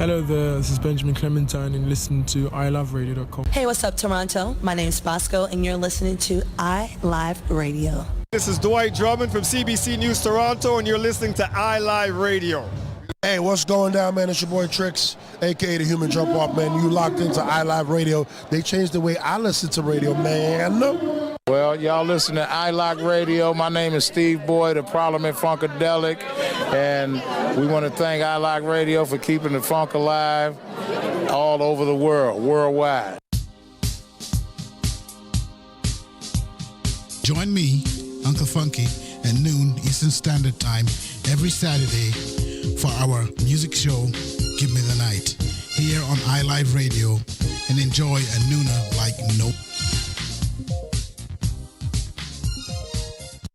Hello there, this is Benjamin Clementine and listen to iloveradio.com. Hey, what's up, Toronto? My name's Bosco, and you're listening to iLive Radio. This is Dwight Drummond from CBC News Toronto, and you're listening to iLive Radio. Hey, what's going down, man? It's your boy Trix, a.k.a. the Human Jump Off, man. You locked into iLive Radio. They changed the way I listen to radio, man. Well, y'all listen to iLive Radio. My name is Steve Boyd of Parliament Funkadelic, and we want to thank iLive Radio for keeping the funk alive all over the world, worldwide. Join me, Uncle Funky, at noon Eastern Standard Time every Saturday for our music show, Give Me the Night, here on iLive Radio, and enjoy a nooner like no.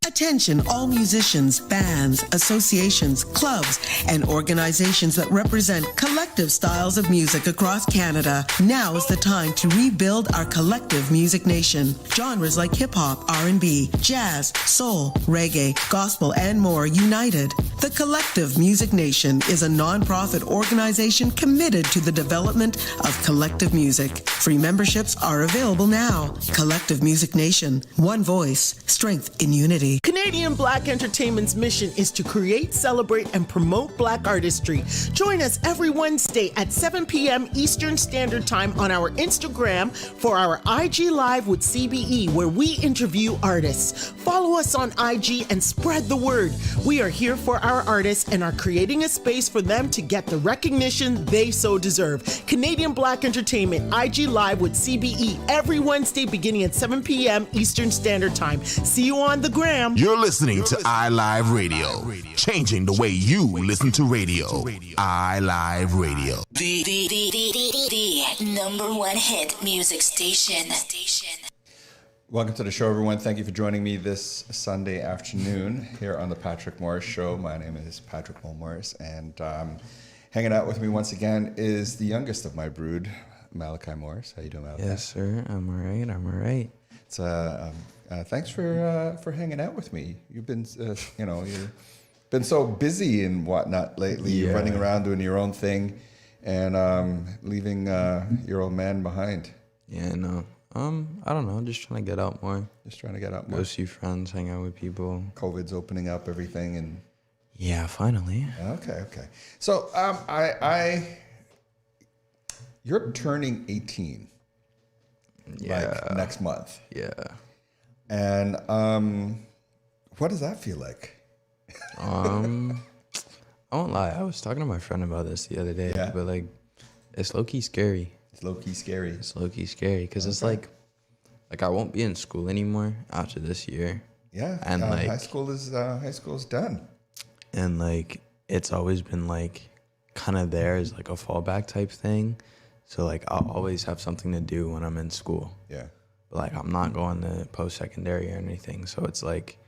Attention all musicians, bands, associations, clubs, and organizations that represent collective styles of music across Canada. Now is the time to rebuild our collective music nation. Genres like hip-hop, R&B, jazz, soul, reggae, gospel, and more united. The Collective Music Nation is a non-profit organization committed to the development of collective music. Free memberships are available now. Collective Music Nation. One voice. Strength in unity. Canadian Black Entertainment's mission is to create, celebrate, and promote Black artistry. Join us every Wednesday at 7 p.m. Eastern Standard Time on our Instagram for our IG Live with CBE, where we interview artists. Follow us on IG and spread the word. We are here for our artists and are creating a space for them to get the recognition they so deserve. Canadian Black Entertainment, IG Live with CBE, every Wednesday beginning at 7 p.m. Eastern Standard Time. See you on the gram. You're listening to iLive Radio, changing the way you listen to radio. iLive Radio. The number one hit music station. Welcome to the show, everyone. Thank you for joining me this Sunday afternoon here on the Patrick Morris Show. My name is Patrick Morris, and hanging out with me once again is the youngest of my brood, Malachi Morris. How you doing, Malachi? Yes, sir. I'm all right. It's thanks for hanging out with me. You've been, you've been so busy and whatnot lately. Yeah. You're running around doing your own thing, and leaving your old man behind. Yeah, no. I don't know. Just trying to get out more. Go see friends, hang out with people. COVID's opening up everything, and yeah, finally. Okay. So, you're turning 18. Yeah. Like next month. Yeah. And what does that feel like? I won't lie. I was talking to my friend about this the other day, but like, it's low-key scary. It's low-key scary because it's like I won't be in school anymore after this year. Yeah. And like high school is done. And like it's always been like kind of there as like a fallback type thing. So like I'll always have something to do when I'm in school. Yeah. But like I'm not going to post-secondary or anything. So it's like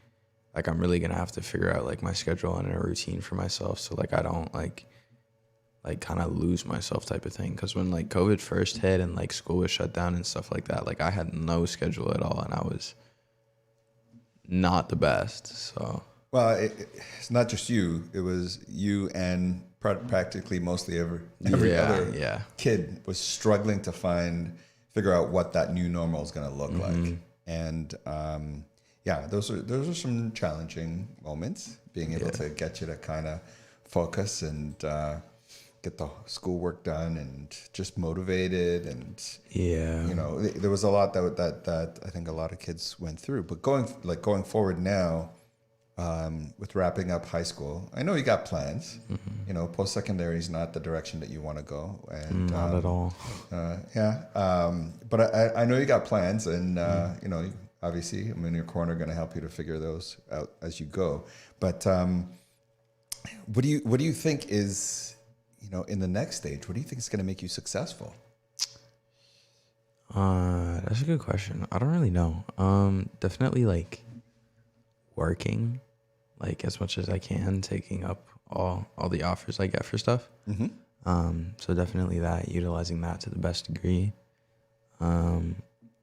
I'm really gonna have to figure out like my schedule and a routine for myself. So like I don't like kind of lose myself type of thing. Because when like COVID first hit and like school was shut down and stuff like that, like I had no schedule at all and I was not the best. So well, it's not just you. It was you and practically mostly every other kid was struggling to figure out what that new normal is going to look like. And those are some challenging moments. Being able to get you to kind of focus and get the schoolwork done and just motivated, and there was a lot that I think a lot of kids went through. But going forward now, with wrapping up high school, I know you got plans. Post-secondary is not the direction that you want to go, and not at all. But I know you got plans, and obviously I'm in your corner, going to help you to figure those out as you go. But what do you think is, in the next stage, what do you think is going to make you successful? That's a good question. I don't really know. Definitely like working like as much as I can, taking up all the offers I get for stuff. So definitely that, utilizing that to the best degree.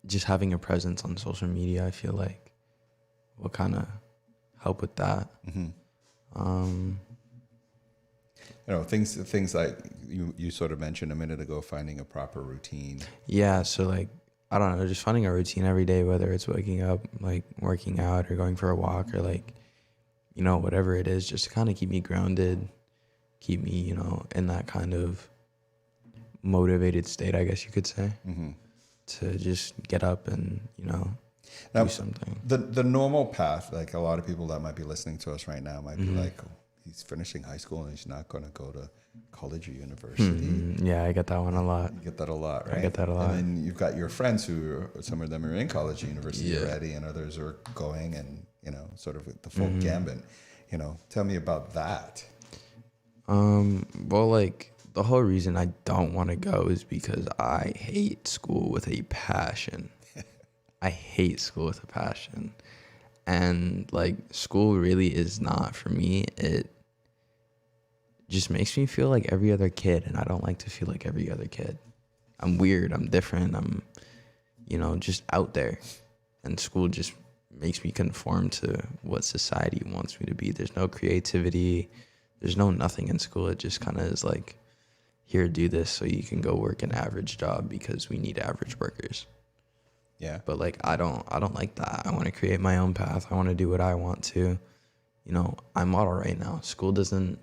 Just having a presence on social media, I feel like will kind of help with that. Things like you sort of mentioned a minute ago, finding a proper routine. Yeah, so like, I don't know, just finding a routine every day, whether it's waking up, like working out or going for a walk or like, you know, whatever it is, just to kind of keep me grounded, keep me, you know, in that kind of motivated state, I guess you could say, to just get up and, you know, do something. The normal path, like a lot of people that might be listening to us right now might be like, oh, he's finishing high school and he's not going to go to college or university. Yeah, I get that one a lot. You get that a lot, right? I get that a lot. And then you've got your friends who, some of them are in college or university already, and others are going, and, you know, sort of the full gambit. You know, tell me about that. Well, like, the whole reason I don't want to go is because I hate school with a passion. I hate school with a passion. And, like, school really is not for me. It just makes me feel like every other kid, and I don't like to feel like every other kid. I'm weird. I'm different. I'm, you know, just out there. And school just makes me conform to what society wants me to be. There's no creativity. There's no nothing in school. It just kind of is like, here, do this so you can go work an average job because we need average workers. Yeah. But like, I don't like that. I want to create my own path. I want to do what I want to. You know, I'm model right now. School doesn't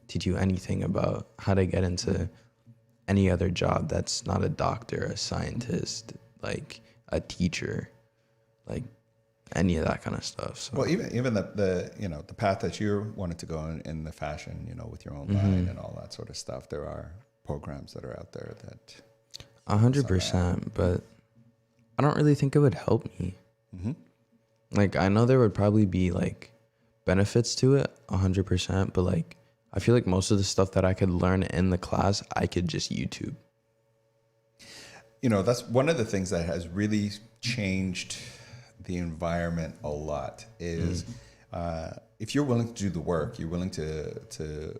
teach you anything about how to get into any other job that's not a doctor, a scientist, like a teacher, like any of that kind of stuff. So. Well, even the you know, the path that you wanted to go in the fashion, you know, with your own line and all that sort of stuff, there are programs that are out there that 100%, but I don't really think it would help me. Like, I know there would probably be like benefits to it 100%, but like, I feel like most of the stuff that I could learn in the class, I could just YouTube. You know, that's one of the things that has really changed the environment a lot is if you're willing to do the work, you're willing to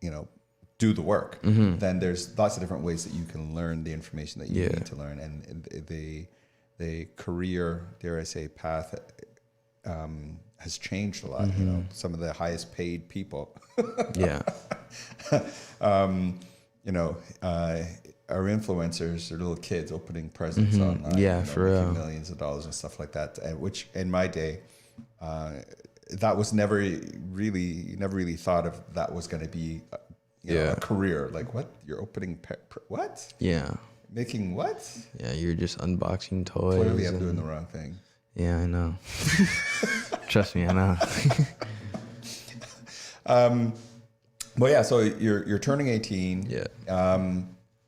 you know, do the work, then there's lots of different ways that you can learn the information that you need to learn. And the career, dare I say, path has changed a lot. You know, some of the highest paid people, you know, are influencers or little kids opening presents online. Yeah, you know, for real. millions of dollars and stuff like that. Which in my day, that was never really thought of that was going to be, you know, a career. Like, what? You're opening what? Yeah. Making what? Yeah, you're just unboxing toys. Clearly, I'm doing the wrong thing. Yeah, I know. Trust me, I know. Well, yeah. So you're turning 18. Yeah.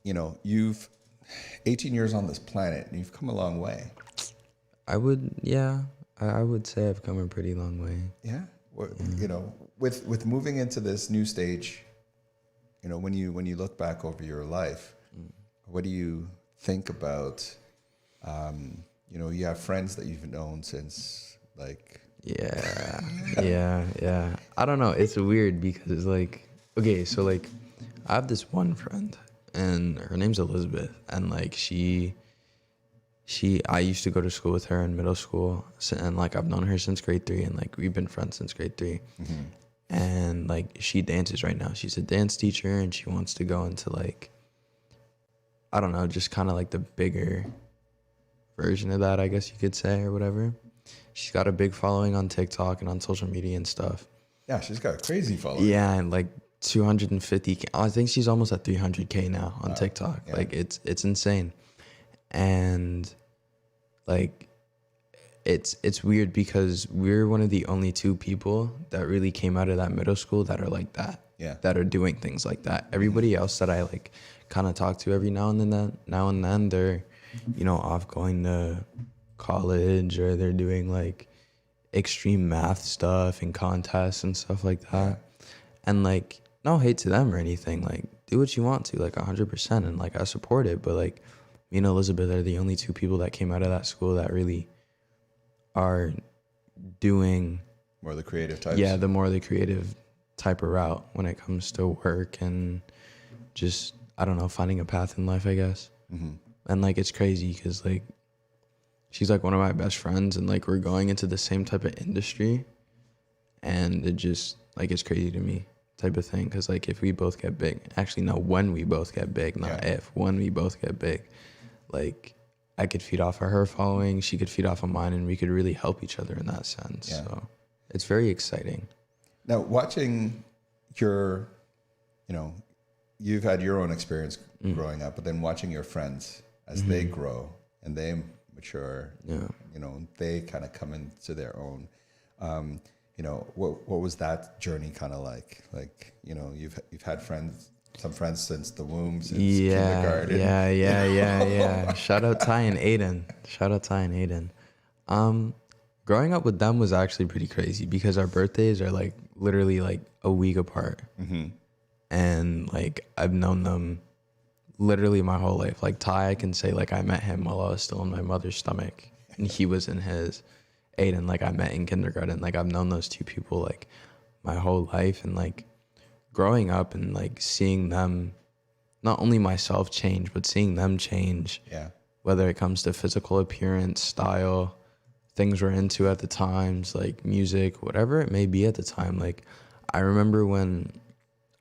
You know, you've 18 years on this planet, and you've come a long way. I would say I've come a pretty long way. Yeah. Well, you know, with moving into this new stage, you know, when you look back over your life, what do you think about? You know, you have friends that you've known since like. Yeah. I don't know. It's weird because like, okay, so like, I have this one friend, and her name's Elizabeth, and like I used to go to school with her in middle school, and like I've known her since grade 3, and like we've been friends since grade 3. And like she dances right now. She's a dance teacher, and she wants to go into like, I don't know, just kind of like the bigger version of that, I guess you could say, or whatever. She's got a big following on TikTok and on social media and stuff. Yeah, she's got a crazy following. Yeah, and like 250K. I think she's almost at 300K now on TikTok. Yeah. Like it's insane. And like it's weird because we're one of the only 2 people that really came out of that middle school that are like that. Yeah. That are doing things like that. Everybody else that I like kind of talk to every now and then, they're, you know, off going to college, or they're doing like extreme math stuff and contests and stuff like that. And like, no hate to them or anything, like do what you want to, like 100%, and like I support it. But like, me and Elizabeth are the only 2 people that came out of that school that really are doing more the creative types. Yeah, the more the creative type of route when it comes to work and just, I don't know, finding a path in life, I guess. And like, it's crazy because like, she's like one of my best friends, and like, we're going into the same type of industry, and it just like, it's crazy to me type of thing. Because like if we both get big, actually no, when we both get big, not if, when we both get big, like I could feed off of her following, she could feed off of mine, and we could really help each other in that sense. Yeah. So it's very exciting. Now, watching your, you know, you've had your own experience growing up, but then watching your friends as they grow and they mature, you know, they kind of come into their own. You know, what was that journey kind of like? Like, you know, you've had some friends since the womb, since kindergarten. Yeah. Shout out Ty and Aiden. Growing up with them was actually pretty crazy because our birthdays are like literally like a week apart. And like I've known them literally my whole life. Like Ty, I can say like I met him while I was still in my mother's stomach and he was in his. Aiden, like I met in kindergarten. Like I've known those two people like my whole life, and like growing up and like seeing them, not only myself change, but seeing them change. Yeah. Whether it comes to physical appearance, style, things we're into at the times, like music, whatever it may be at the time. Like I remember when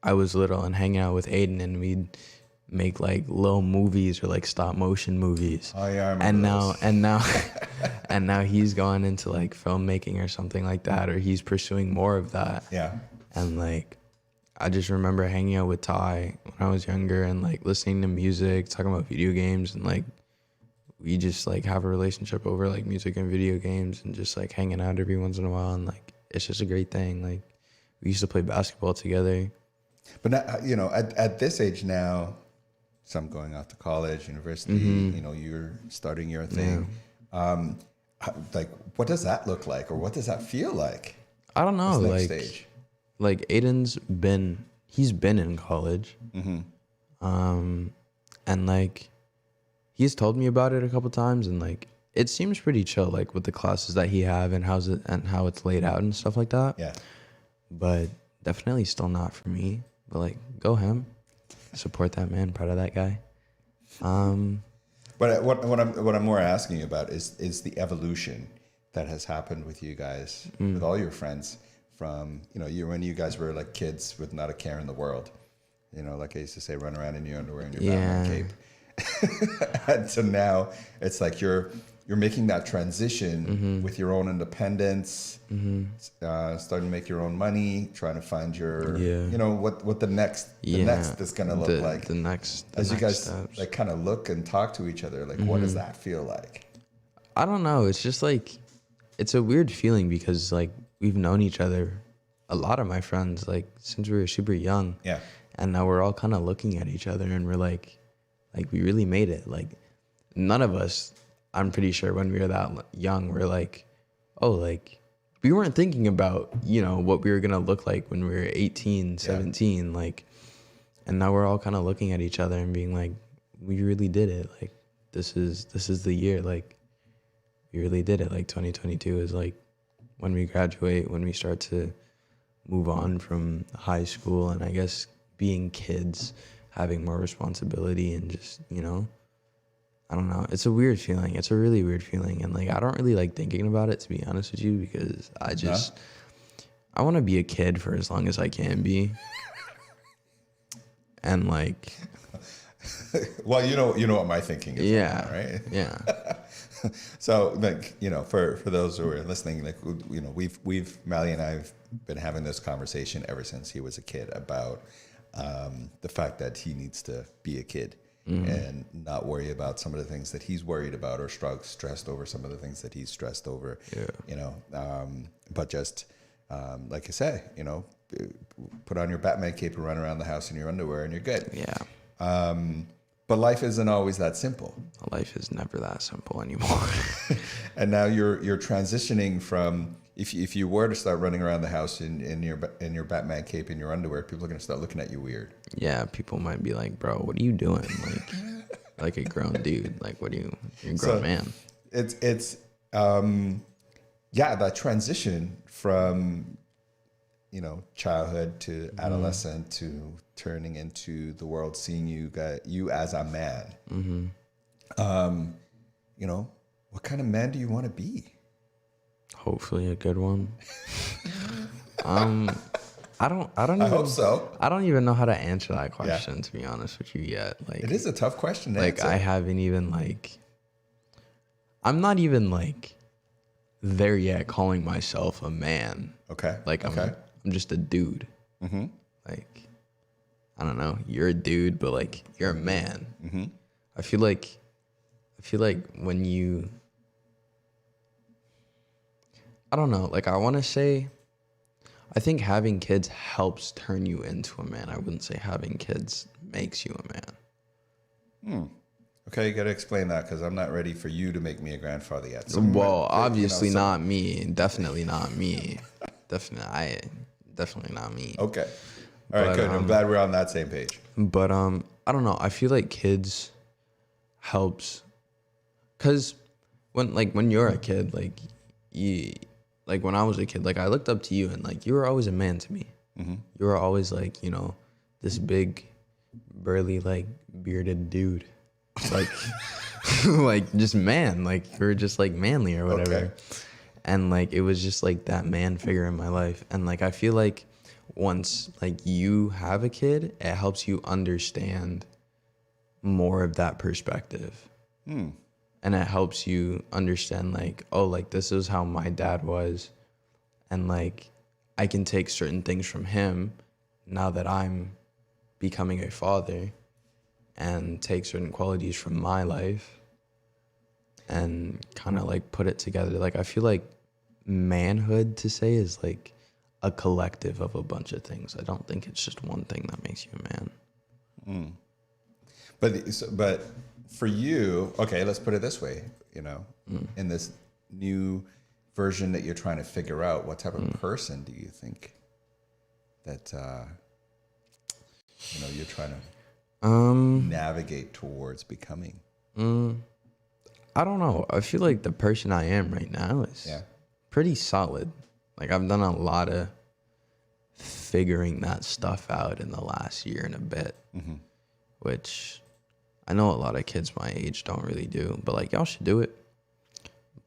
I was little and hanging out with Aiden and we'd make like little movies or like stop motion movies. Oh yeah, I remember and now he's gone into like filmmaking or something like that, or he's pursuing more of that. Yeah. And like I just remember hanging out with Ty when I was younger and like listening to music, talking about video games, and like we just like have a relationship over like music and video games and just like hanging out every once in a while, and like it's just a great thing. Like we used to play basketball together. But now, you know, at this age now, some going off to college, university, you know, you're starting your thing. Like, what does that look like, or what does that feel like? I don't know. This like, next stage? Like Aiden's he's been in college, and like he's told me about it a couple times, and like it seems pretty chill, like with the classes that he have and how it's laid out and stuff like that. Yeah. But definitely still not for me. But like, go him. Support that man. Proud of that guy. But what I'm more asking you about is the evolution that has happened with you guys, with all your friends, from, you know, when you guys were like kids with not a care in the world, you know, like I used to say, run around in your underwear and your Batman cape. And so now it's like you're making that transition with your own independence, starting to make your own money, trying to find your, you know, what the next is going to look like. As you guys steps. Like kind of look and talk to each other, like what does that feel like? I don't know. It's just like, it's a weird feeling because like we've known each other, a lot of my friends, like since we were super young. Yeah. And now we're all kind of looking at each other and we're like we really made it. Like none of us, I'm pretty sure when we were that young, we're like, oh, like we weren't thinking about, you know, what we were going to look like when we were 18, 17, like, and now we're all kind of looking at each other and being like, we really did it. Like, this is the year. Like, we really did it. Like 2022 is like when we graduate, when we start to move on from high school and I guess being kids, having more responsibility and just, you know, I don't know. It's a weird feeling. It's a really weird feeling. And like, I don't really like thinking about it, to be honest with you, because I want to be a kid for as long as I can be. And like, well, you know what my thinking is. Yeah. Right. Yeah. So like, you know, for those who are listening, like, you know, Mally and I have been having this conversation ever since he was a kid about the fact that he needs to be a kid. And not worry about some of the things that he's worried about or stressed over some of the things that he's stressed over, you know, but just, like I say, you know, put on your Batman cape and run around the house in your underwear and you're good. Yeah. But life isn't always that simple. Life is never that simple anymore. And now you're transitioning from, if you were to start running around the house in your Batman cape in your underwear, people are going to start looking at you weird. Yeah, people might be like, bro, what are you doing? Like a grown dude. Like, what are you're a grown man. It's that transition from, you know, childhood to adolescent to turning into the world, seeing you as a man. You know, what kind of man do you want to be? Hopefully a good one. I hope so. I don't even know how to answer that question, to be honest with you yet. Like, it is a tough question to like answer. I haven't even like, I'm not even like there yet calling myself a man. Okay. Like I'm just a dude. Mm-hmm. Like, I don't know. You're a dude, but like you're a man. Mm-hmm. I feel like when you, I don't know. Like I want to say, I think having kids helps turn you into a man. I wouldn't say having kids makes you a man. Okay, you got to explain that because I'm not ready for you to make me a grandfather yet. So Well, obviously not me. Definitely not me. Definitely not me. Okay. All right, good. I'm glad we're on that same page. But I don't know. I feel like kids helps, cause when you're a kid, like when I was a kid, like I looked up to you and like you were always a man to me. Mm-hmm. You were always like, you know, this big, burly, like bearded dude, like like just man, like you were just like manly or whatever. Okay. And like it was just like that man figure in my life. And like I feel like once like you have a kid, it helps you understand more of that perspective. And it helps you understand like, oh, like this is how my dad was, and like I can take certain things from him now that I'm becoming a father, and take certain qualities from my life and kind of like put it together. Like I feel like manhood, to say, is like a collective of a bunch of things. I don't think it's just one thing that makes you a man. But for you, okay, let's put it this way, you know, in this new version that you're trying to figure out, what type of person do you think that, you know, you're trying to navigate towards becoming? I don't know. I feel like the person I am right now is pretty solid. Like I've done a lot of figuring that stuff out in the last year and a bit, which I know a lot of kids my age don't really do, but like y'all should do it.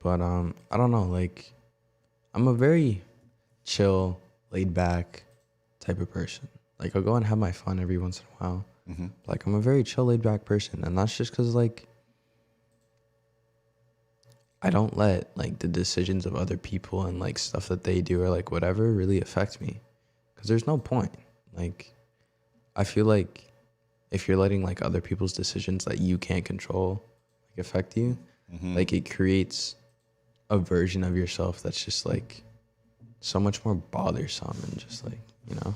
But I don't know, like I'm a very chill, laid back type of person. Like I'll go and have my fun every once in a while. Like I'm a very chill, laid back person, and that's just because like I don't let like the decisions of other people and like stuff that they do or like whatever really affect me, because there's no point. Like I feel like if you're letting like other people's decisions that you can't control like affect you, like it creates a version of yourself that's just like so much more bothersome and just like, you know.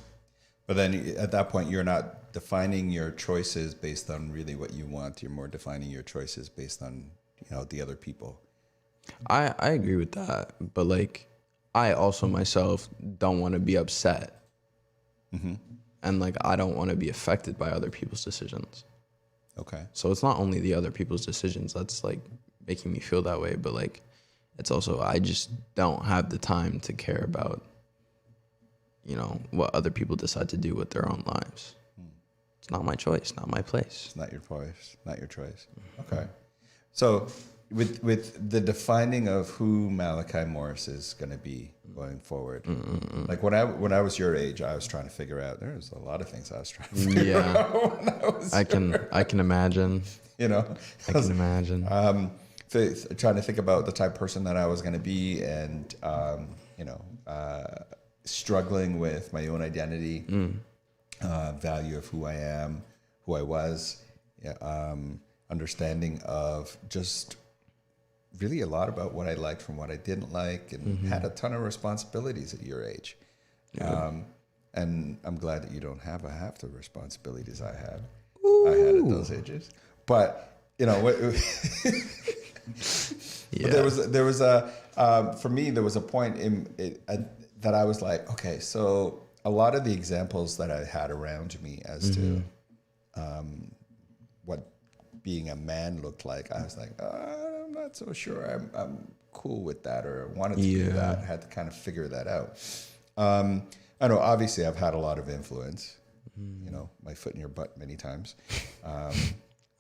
But then at that point, you're not defining your choices based on really what you want. You're more defining your choices based on, you know, the other people. I agree with that. But like, I also myself don't want to be upset. And like, I don't want to be affected by other people's decisions. Okay. So it's not only the other people's decisions that's like making me feel that way, but like, it's also, I just don't have the time to care about, you know, what other people decide to do with their own lives. It's not my choice, not my place. It's not your choice, not your choice. Okay. So with the defining of who Malachi Morris is going to be going forward, like when I was your age, I was trying to figure out, there's a lot of things I was trying to figure out when I was I can imagine. You know? I can imagine. Trying to think about the type of person that I was going to be, and you know, struggling with my own identity, value of who I am, who I was, understanding of just really a lot about what I liked from what I didn't like, and had a ton of responsibilities at your age. And I'm glad that you don't have half the responsibilities I had. I had at those ages. But, you know, but there was a for me, there was a point that I was like, okay, so a lot of the examples that I had around me as to what being a man looked like, I was like, I'm not so sure I'm cool with that, or wanted to do that. I had to kind of figure that out. I know, obviously, I've had a lot of influence. You know, my foot in your butt many times.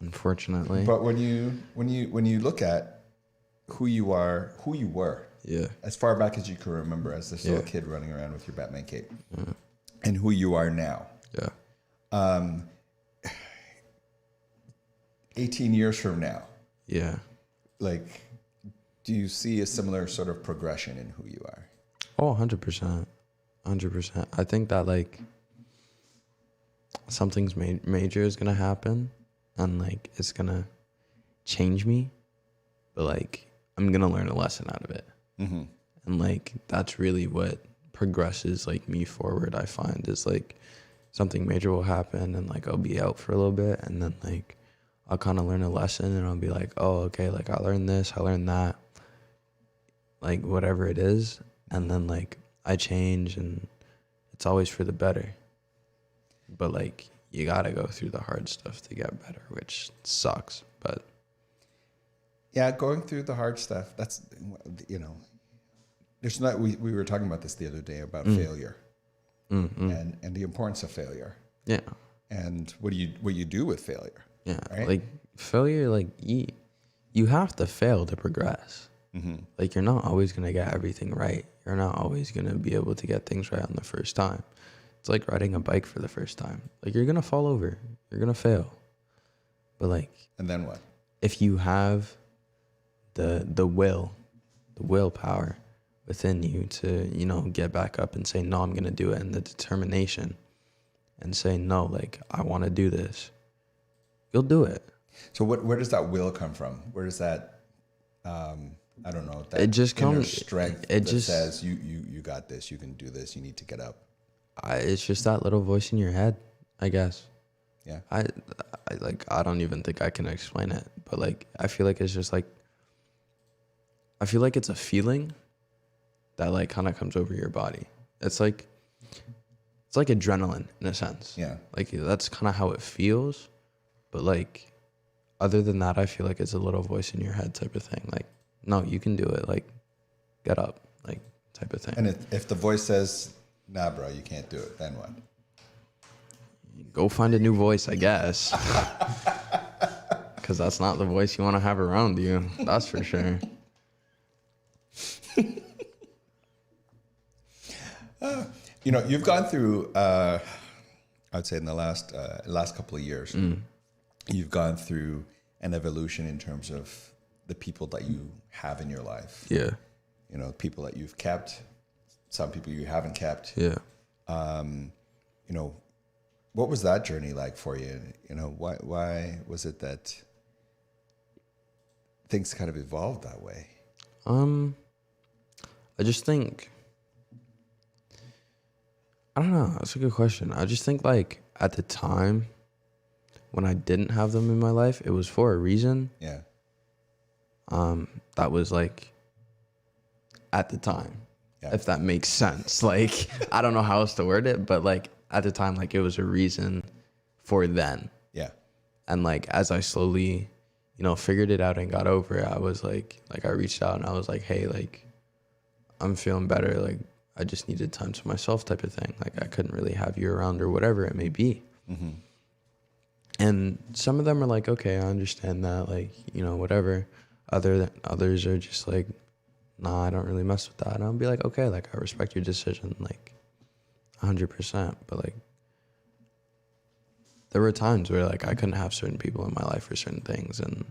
Unfortunately. But when you look at who you were, as far back as you can remember, as this little kid running around with your Batman cape, and who you are now. Yeah. 18 years from now. Yeah. Like, do you see a similar sort of progression in who you are? Oh, 100%. 100%. I think that, like, something's major is going to happen, and, like, it's going to change me, but, like, I'm going to learn a lesson out of it. Mm-hmm. And, like, that's really what progresses, like, me forward, I find, is, like, something major will happen, and, like, I'll be out for a little bit, and then, like, I'll kind of learn a lesson, and I'll be like, oh, okay, like, I learned this, I learned that, like, whatever it is, and then, like, I change, and it's always for the better. But, like, you gotta go through the hard stuff to get better, which sucks, but... Yeah, going through the hard stuff, that's, you know, there's not, we were talking about this the other day about failure and the importance of failure. Yeah. And what you do with failure. Yeah. Right? Like, failure, like, you have to fail to progress. Mm-hmm. Like, you're not always going to get everything right. You're not always going to be able to get things right on the first time. It's like riding a bike for the first time. Like, you're going to fall over. You're going to fail. But, like... And then what? If you have the willpower within you to, you know, get back up and say, no, I'm going to do it, and the determination and say, no, like, I want to do this, you'll do it. So where does that will come from? Where does that, I don't know, that it just inner comes, strength it that just says, you got this, you can do this, you need to get up? It's just that little voice in your head, I guess. Yeah. I don't even think I can explain it, but, like, I feel like it's just, like, I feel like it's a feeling that, like, kind of comes over your body. It's like adrenaline in a sense. Yeah. Like, that's kind of how it feels. But, like, other than that, I feel like it's a little voice in your head type of thing. Like, no, you can do it. Like, get up, like, type of thing. And if the voice says, nah, bro, you can't do it, then what? Go find a new voice, I guess. Because that's not the voice you want to have around you. That's for sure. You know, you've gone through, I'd say in the last couple of years, you've gone through an evolution in terms of the people that you have in your life. Yeah. You know, people that you've kept, some people you haven't kept. Yeah. You know, what was that journey like for you? You know, why was it that things kind of evolved that way? I just think, I don't know, that's a good question. I just think, like, at the time when I didn't have them in my life, it was for a reason. Yeah. That was, like, at the time, if that makes sense. Like, I don't know how else to word it, but, like, at the time, like, it was a reason for then. Yeah. And, like, as I slowly, you know, figured it out and got over it, I was like I reached out and I was like, hey, like, I'm feeling better. Like, I just needed time to myself type of thing. Like, I couldn't really have you around or whatever it may be. Mm-hmm. And some of them are like, okay, I understand that. Like, you know, whatever. Others are just like, nah, I don't really mess with that. And I'll be like, okay, like, I respect your decision, like, 100%. But, like, there were times where, like, I couldn't have certain people in my life for certain things, and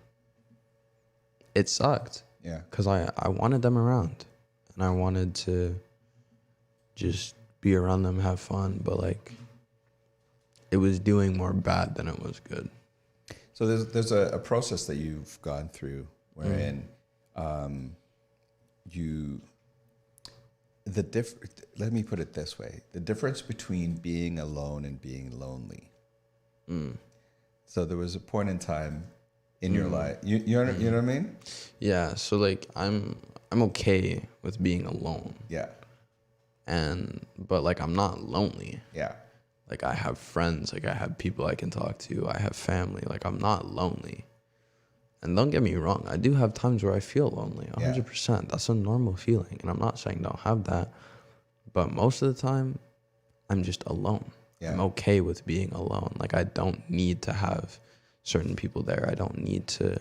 it sucked. Yeah. Because I wanted them around, and I wanted to just be around them, have fun, but, like, it was doing more bad than it was good. So there's a process that you've gone through wherein let me put it this way, the difference between being alone and being lonely. So there was a point in time in your life, you know what I mean? Yeah, so, like, I'm okay with being alone. Yeah. But, like, I'm not lonely. Yeah. Like, I have friends, like, I have people I can talk to, I have family, like, I'm not lonely. And don't get me wrong, I do have times where I feel lonely, 100%. Yeah. That's a normal feeling, and I'm not saying don't have that, but most of the time, I'm just alone. Yeah. I'm okay with being alone. Like, I don't need to have certain people there. I don't need to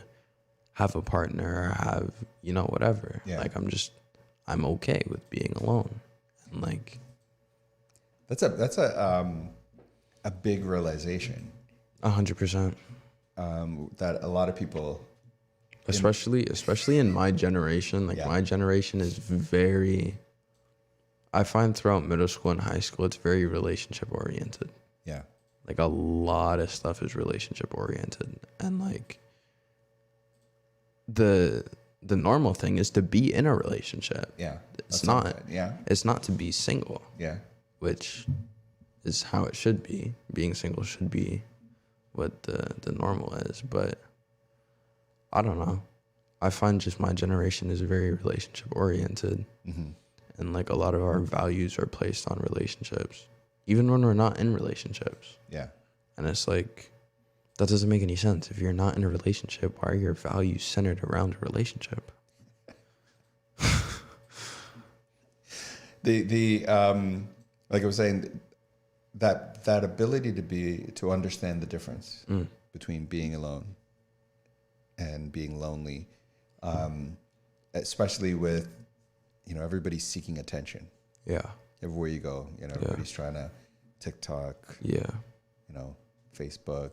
have a partner or have, you know, whatever. Yeah. Like, I'm okay with being alone. And, like, That's a big realization. 100%. That a lot of people, especially in my generation, like my generation is very, I find throughout middle school and high school, it's very relationship oriented. Yeah. Like a lot of stuff is relationship oriented. And like the normal thing is to be in a relationship. Yeah. It's not. Yeah. It's not to be single. Yeah. Which is how it should be. Being single should be what the normal is. But I don't know. I find just my generation is very relationship oriented. Mm-hmm. And like a lot of our values are placed on relationships, even when we're not in relationships. Yeah. And it's like, that doesn't make any sense. If you're not in a relationship, why are your values centered around a relationship? Like I was saying, that ability to understand the difference between being alone and being lonely, especially with, everybody's seeking attention. Yeah. Everywhere you go, everybody's trying to TikTok. Yeah. Facebook,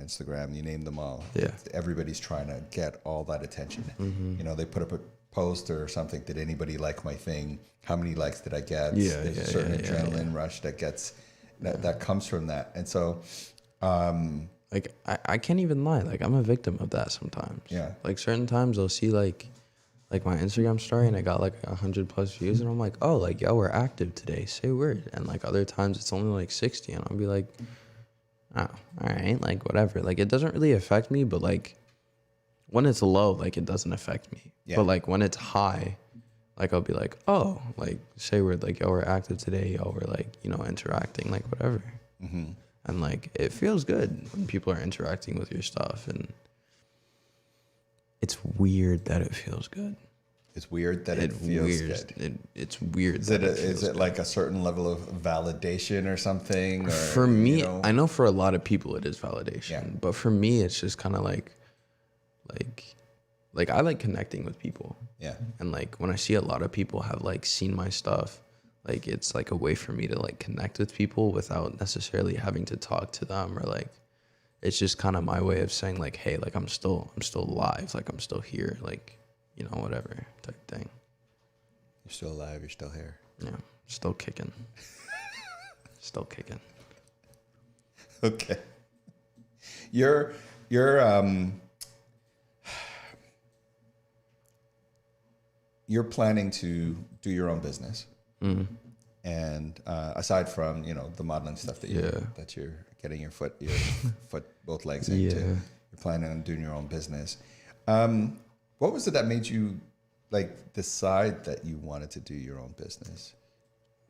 Instagram, you name them all. Yeah. Everybody's trying to get all that attention. Mm-hmm. They put up a post or something. Did anybody like my thing? How many likes did I get? Yeah, There's a certain adrenaline rush that gets that comes from that. And so, like I can't even lie. Like I'm a victim of that sometimes. Yeah. Like certain times I'll see like my Instagram story and I got like 100+ views and I'm like, oh, like yo, we're active today. Say a word. And like other times it's only like 60 and I'll be like, oh, all right, like whatever. Like it doesn't really affect me, but like when it's low, like it doesn't affect me. Yeah. But like when it's high, like I'll be like, oh, like say word, like yo, we're active today, yo, we're like, interacting, like whatever. Mm-hmm. And like it feels good when people are interacting with your stuff, and it's weird that it feels good. It's weird that it feels good. It's weird. Is it like a certain level of validation or something? Or, for me, I know for a lot of people it is validation. Yeah. But for me, it's just kind of like I like connecting with people. Yeah. And like when I see a lot of people have like seen my stuff, like it's like a way for me to like connect with people without necessarily having to talk to them, or like it's just kind of my way of saying like, hey, like I'm still alive, like I'm still here, like, whatever type thing. You're still alive, you're still here. Yeah, still kicking. Still kicking. Okay. You're planning to do your own business. Mm-hmm. And aside from, the modeling stuff that you're getting your foot both legs into, you're planning on doing your own business. What was it that made you decide that you wanted to do your own business?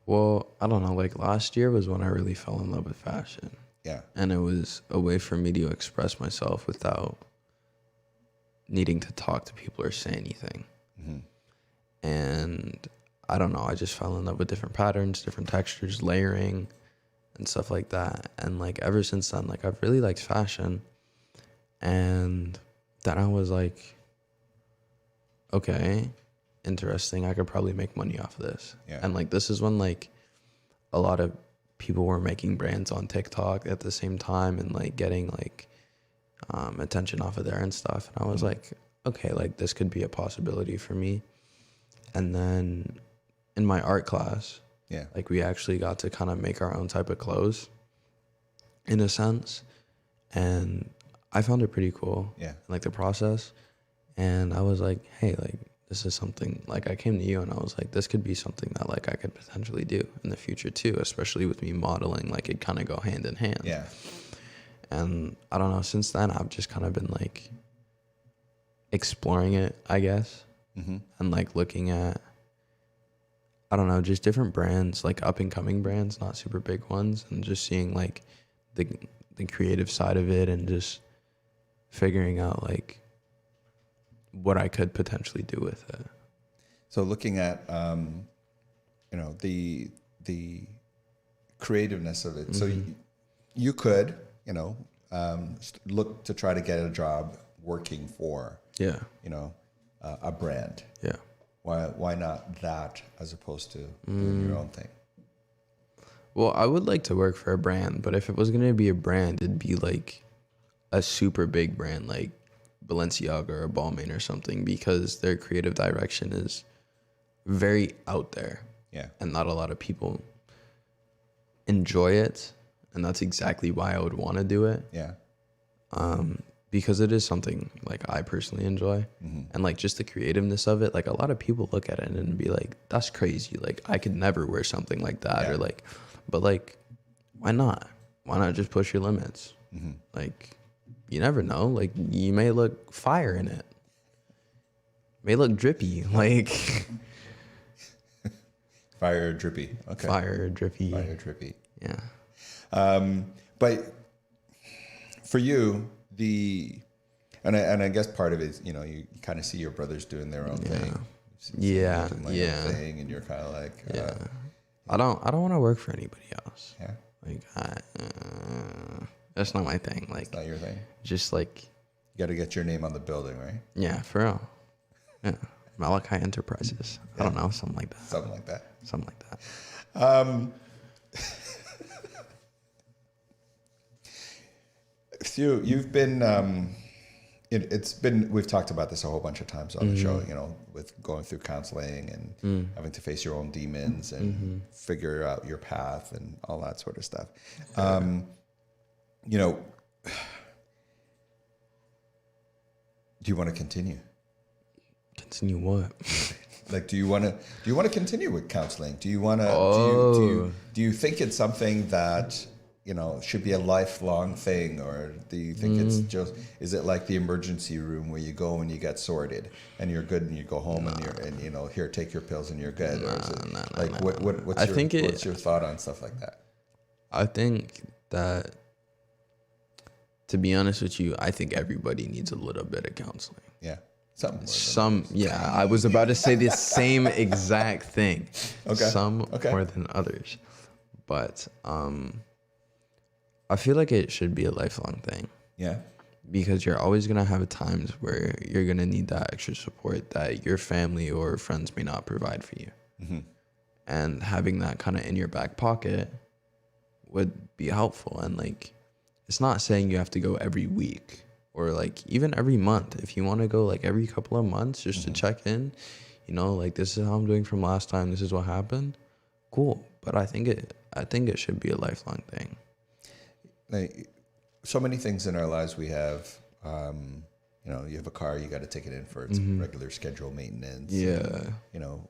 Well, I don't know. Like last year was when I really fell in love with fashion. Yeah. And it was a way for me to express myself without needing to talk to people or say anything. Mm-hmm. And I don't know. I just fell in love with different patterns, different textures, layering, and stuff like that. And like ever since then, like I've really liked fashion. And then I was like, okay, interesting. I could probably make money off of this. Yeah. And like this is when like a lot of people were making brands on TikTok at the same time and like getting like attention off of there and stuff. And I was like, okay, like this could be a possibility for me. And then in my art class, like we actually got to kind of make our own type of clothes in a sense. And I found it pretty cool. Yeah. Like the process. And I was like, hey, like this is something, like I came to you and I was like, this could be something that like I could potentially do in the future too, especially with me modeling, like it kind of go hand in hand. Yeah. And I don't know, since then I've just kind of been like exploring it, I guess. Mm-hmm. And like looking at, I don't know, just different brands, like up and coming brands, not super big ones, and just seeing like the creative side of it and just figuring out like what I could potentially do with it. So looking at, the creativeness of it. Mm-hmm. So you could, look to try to get a job working for, a brand. Yeah. Why not that as opposed to doing your own thing? Well, I would like to work for a brand, but if it was going to be a brand, it'd be like a super big brand like Balenciaga or Balmain or something, because their creative direction is very out there. Yeah. And not a lot of people enjoy it. And that's exactly why I would want to do it. Yeah. Because it is something like I personally enjoy. And like just the creativeness of it, like a lot of people look at it and be like, that's crazy. Like I could never wear something like that. Or like, but like, why not? Why not just push your limits? Like, you never know. Like you may look fire in it. May look drippy. Like fire drippy. Okay. Fire drippy. Fire drippy. Yeah. But for you, and I guess part of it is, you kind of see your brothers doing their own thing. Yeah. Thing, and you're kind of like, I don't want to work for anybody else. Yeah. Like that's not my thing. Like it's not your thing. Just like you got to get your name on the building, right? Yeah, for real. Yeah. Malachi Enterprises. I don't know, something like that. Something like that. Something like that. You've been, we've talked about this a whole bunch of times on the show, with going through counseling and having to face your own demons and figure out your path and all that sort of stuff. Do you want to continue? Continue what? Like, do you want to continue with counseling? Do you want to, do you think it's something that, should be a lifelong thing, or do you think it's just, is it like the emergency room where you go and you get sorted and you're good and you go home and here, take your pills and you're good? Or is it what's your thought on stuff like that? I think that, to be honest with you, I think everybody needs a little bit of counseling. Yeah. I was about to say the same exact thing. Okay. Some more than others. But I feel like it should be a lifelong thing. Yeah. Because you're always going to have times where you're going to need that extra support that your family or friends may not provide for you. And having that kind of in your back pocket would be helpful. And like, it's not saying you have to go every week or like even every month. If you want to go like every couple of months just to check in, like this is how I'm doing from last time. This is what happened. Cool. But I think it should be a lifelong thing. Like, so many things in our lives we have, you have a car, you got to take it in for its regular scheduled maintenance. Yeah. And,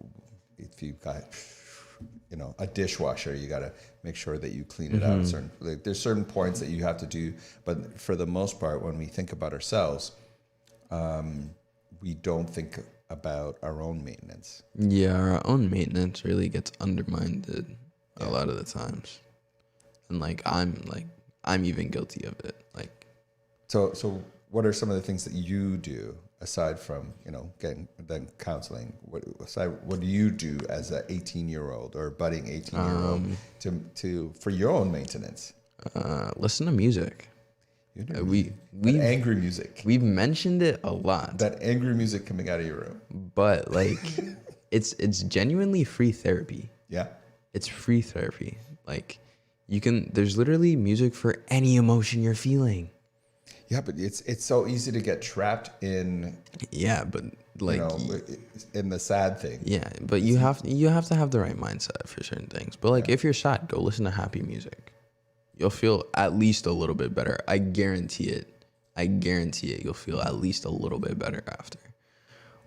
if you've got, a dishwasher, you got to make sure that you clean it out. There's certain points that you have to do, but for the most part, when we think about ourselves, we don't think about our own maintenance. Yeah, our own maintenance really gets undermined a lot of the times. And like, I'm even guilty of it. Like, so what are some of the things that you do aside from, getting then counseling? What do you do as a 18-year-old or budding 18-year-old for your own maintenance? Listen to music. Angry music. We've mentioned it a lot. That angry music coming out of your room. But like, it's genuinely free therapy. Yeah. It's free therapy. Like, there's literally music for any emotion you're feeling. Yeah, but it's so easy to get trapped in. Yeah, but like in the sad thing. Yeah, but you have to have the right mindset for certain things. But like, if you're sad, go listen to happy music. You'll feel at least a little bit better. I guarantee it. You'll feel at least a little bit better after.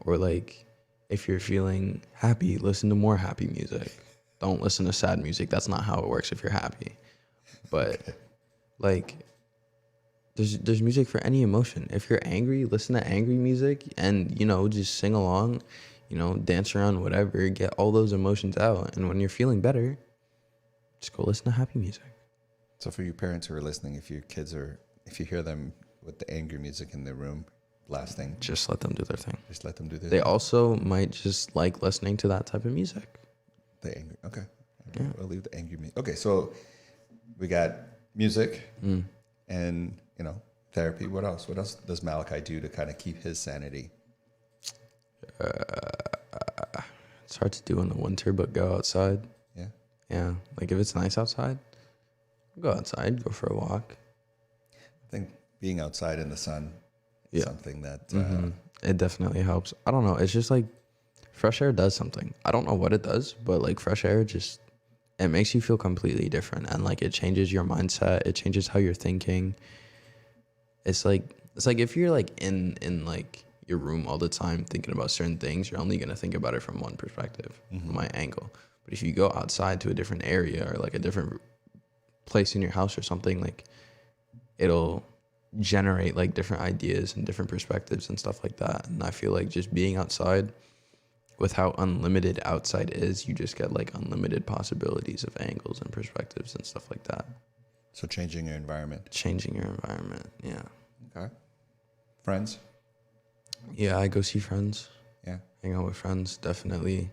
Or like, if you're feeling happy, listen to more happy music. Don't listen to sad music. That's not how it works if you're happy. But like, there's music for any emotion. If you're angry, listen to angry music and, just sing along, dance around, whatever, get all those emotions out. And when you're feeling better, just go listen to happy music. So for you parents who are listening, if you hear them with the angry music in their room blasting, just let them do their thing. Just let them do their thing. They thing. also might just like listening to that type of music. The angry, okay. Yeah. I'll leave the angry music. Okay, so we got music and, therapy. What else? What else does Malachi do to kind of keep his sanity? It's hard to do in the winter, but go outside. Yeah. Yeah, like if it's nice outside, go outside, go for a walk. I think being outside in the sun is something that it definitely helps. I don't know. It's just like fresh air does something. I don't know what it does, but like fresh air just, it makes you feel completely different, and like it changes your mindset. It changes how you're thinking. It's like if you're like in like your room all the time thinking about certain things, you're only gonna think about it from one perspective, from my angle. But if you go outside to a different area or like a different place in your house or something, like it'll generate like different ideas and different perspectives and stuff like that. And I feel like just being outside, with how unlimited outside is, you just get like unlimited possibilities of angles and perspectives and stuff like that. So changing your environment. Yeah. Okay. Friends? Yeah, I go see friends. Yeah. Hang out with friends. Definitely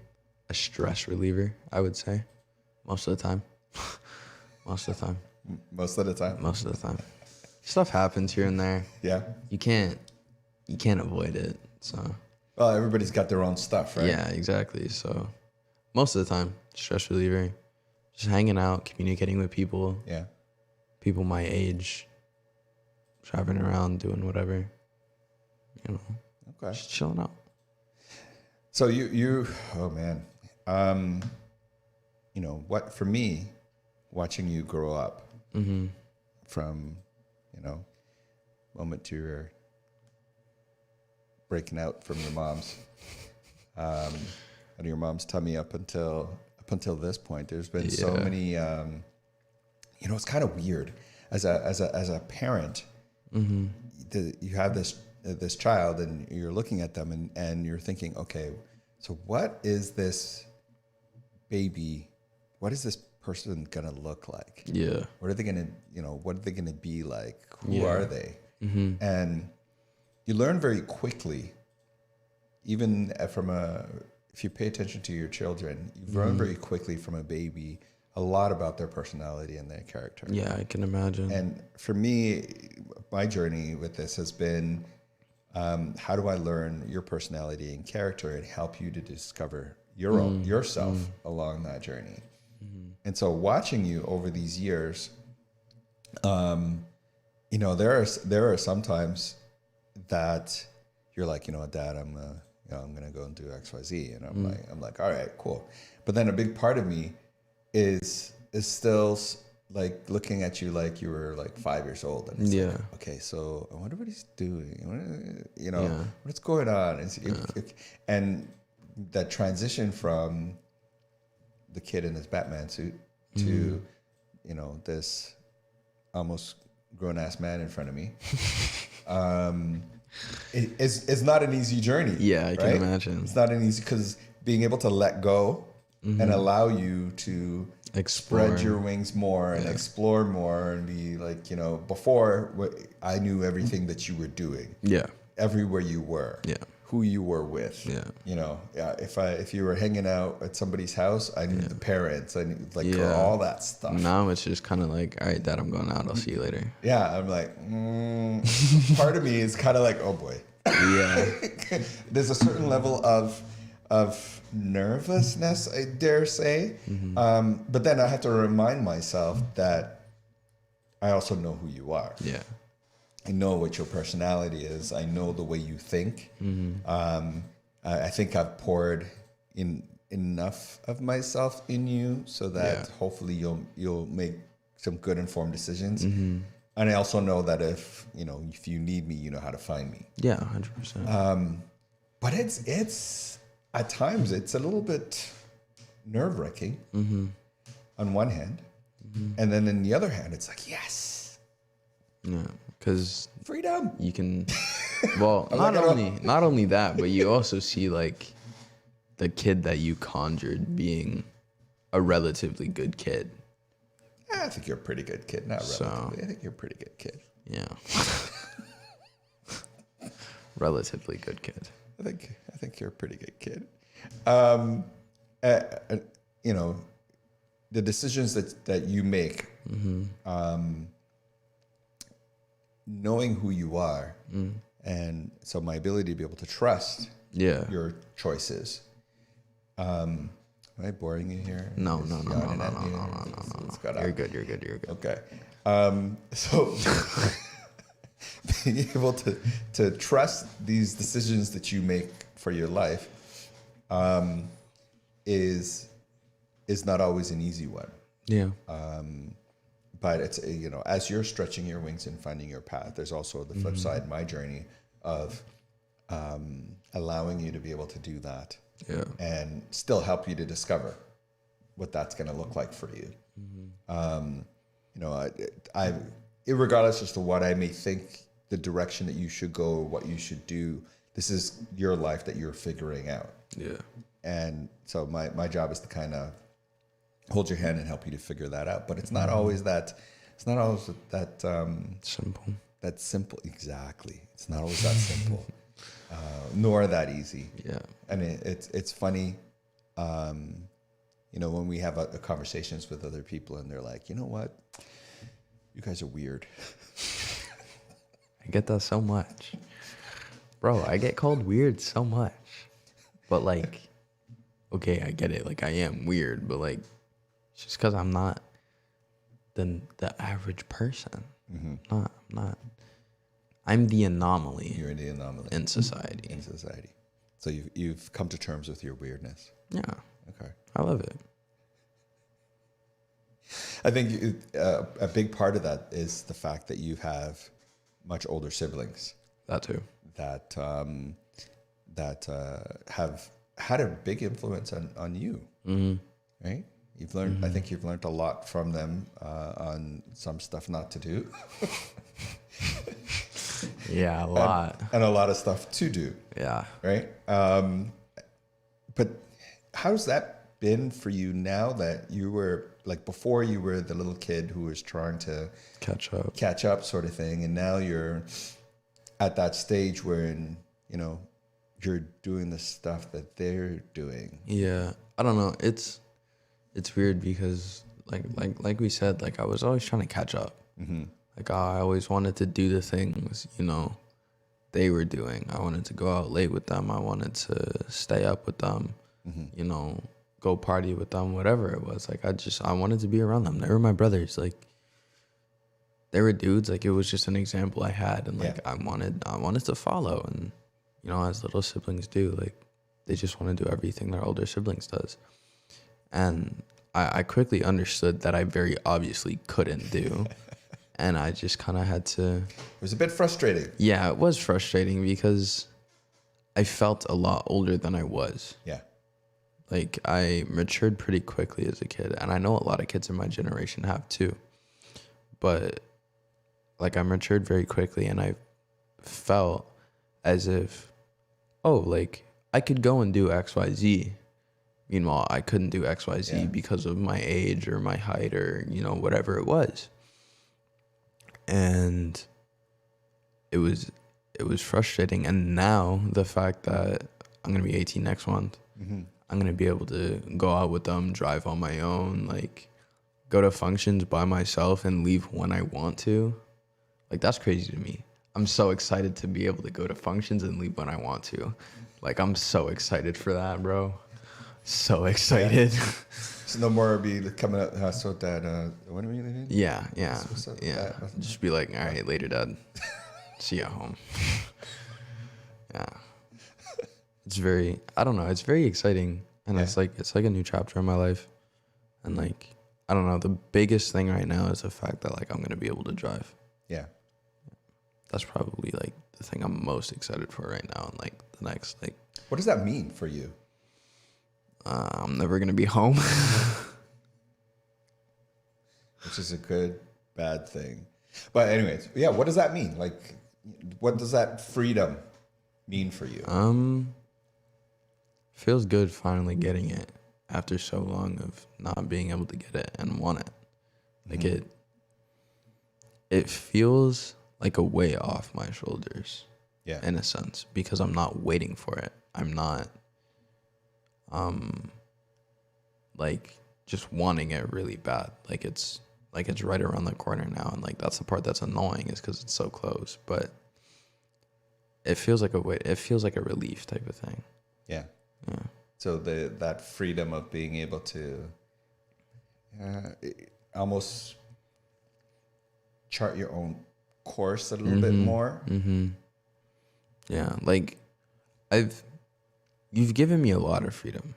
a stress reliever, I would say. Most of the time. Most of the time. Stuff happens here and there. Yeah. You can't avoid it. So. Well, everybody's got their own stuff, right? Yeah, exactly. So most of the time, stress reliever. Just hanging out, communicating with people. Yeah. People my age. Driving around, doing whatever. You know. Okay. Just chilling out. So you oh man. You know, what for me, watching you grow up from, you know, moment to your breaking out from your mom's out of your mom's tummy up until this point, there's been so many you know, it's kind of weird as a parent. You have this child and you're looking at them and you're thinking, okay, so what is this baby, what is this person gonna look like? Yeah. What are they gonna be like? Who are they? And you learn very quickly, even if you pay attention to your children, you learn very quickly from a baby a lot about their personality and their character. Yeah, I can imagine. And for me, my journey with this has been, how do I learn your personality and character and help you to discover yourself along that journey? And so watching you over these years, you know, there are some times that you're like, you know what, Dad, I'm gonna go and do XYZ, and I'm like, all right, cool. But then a big part of me is still like looking at you like you were like 5 years old, and it's like, okay, so I wonder what he's doing, you know, what's going on, and that transition from the kid in his Batman suit to, you know, this almost grown-ass man in front of me. It's not an easy journey. Yeah, I can imagine. It's not an easy, because being able to let go and allow you to spread your wings more and explore more and be like, you know, before I knew everything that you were doing. Yeah. Everywhere you were. Yeah. Who you were with. Yeah. You know, if you were hanging out at somebody's house, I knew the parents, I knew like all that stuff. Now it's just kind of like, all right, Dad, I'm going out. I'll see you later. Yeah, I'm like, part of me is kind of like, oh boy. Yeah. There's a certain level of nervousness, I dare say. But then I have to remind myself that I also know who you are. Yeah. I know what your personality is. I know the way you think. I think I've poured in enough of myself in you so that hopefully you'll make some good informed decisions. And I also know that if you need me, you know how to find me. Yeah, 100%. But it's at times it's a little bit nerve-wracking on one hand, and then on the other hand, it's like, yes. Yeah. Because freedom, you can, well, not only that, but you also see like the kid that you conjured being a relatively good kid. I think you're a pretty good kid. Not relatively. I think you're a pretty good kid. Yeah. Relatively good kid. I think you're a pretty good kid. You know, the decisions that you make, knowing who you are, and so my ability to be able to trust your choices Am I boring you here? No. You're good. Okay. So being able to trust these decisions that you make for your life is not always an easy one. Yeah. But it's, as you're stretching your wings and finding your path, there's also the flip side, my journey of allowing you to be able to do that. Yeah. And still help you to discover what that's going to look like for you. I regardless as to what I may think the direction that you should go, what you should do, this is your life that you're figuring out. Yeah. And so my job is to kind of hold your hand and help you to figure that out. But it's not always that. It's not always that simple. That simple, exactly. It's not always that simple, nor that easy. Yeah. I mean, it's funny, when we have conversations with other people and they're like, you know what, you guys are weird. I get that so much, bro. I get called weird so much, but like, okay, I get it. Like, I am weird, but like, it's just because I'm not the average person. I'm not. I'm the anomaly. You're the anomaly in society. So you've come to terms with your weirdness. Yeah. Okay. I love it. I think a big part of that is the fact that you have much older siblings. That too. That have had a big influence on you. Right? You've learned. I think you've learned a lot from them on some stuff not to do. Yeah, a lot. And a lot of stuff to do. Yeah. Right? But how's that been for you now that you were, like, before you were the little kid who was trying to catch up sort of thing, and now you're at that stage where, you're doing the stuff that they're doing. Yeah. I don't know. It's weird because like we said, like, I was always trying to catch up. Like, I always wanted to do the things, they were doing. I wanted to go out late with them. I wanted to stay up with them, go party with them, whatever it was. Like, I wanted to be around them. They were my brothers. Like, they were dudes. Like, it was just an example I had. And like, I wanted to follow. And, as little siblings do, like, they just want to do everything their older siblings does. And I quickly understood that I very obviously couldn't do. And I just kind of had to... It was a bit frustrating. Yeah, it was frustrating because I felt a lot older than I was. Yeah. Like, I matured pretty quickly as a kid. And I know a lot of kids in my generation have too. But, like, I matured very quickly and I felt as if, like, I could go and do X, Y, Z. Meanwhile, I couldn't do X, Y, Z because of my age or my height or, whatever it was. And it was frustrating. And now the fact that I'm going to be 18 next month, I'm going to be able to go out with them, drive on my own, like, go to functions by myself and leave when I want to. Like, that's crazy to me. I'm so excited to be able to go to functions and leave when I want to. Like, I'm so excited for that, bro. So excited. Yeah. So no more be coming up. So Dad, when are we leaving? Yeah. Just be like, all right, later, Dad. See you at home. Yeah. It's very, I don't know. It's very exciting, and it's like a new chapter in my life, and like, I don't know. The biggest thing right now is the fact that, like, I'm gonna be able to drive. Yeah. That's probably, like, the thing I'm most excited for right now, and like the next, like. What does that mean for you? I'm never going to be home. Which is a good, bad thing. But anyways, what does that mean? Like, what does that freedom mean for you? Feels good finally getting it after so long of not being able to get it and want it. Like, it feels like a weight off my shoulders. Yeah. In a sense, because I'm not waiting for it. I'm not like, just wanting it really bad. Like, it's right around the corner now, and like, that's the part that's annoying, is because it's so close. But it feels like a relief type of thing. Yeah. So that freedom of being able to almost chart your own course a little bit more. Yeah, like you've given me a lot of freedom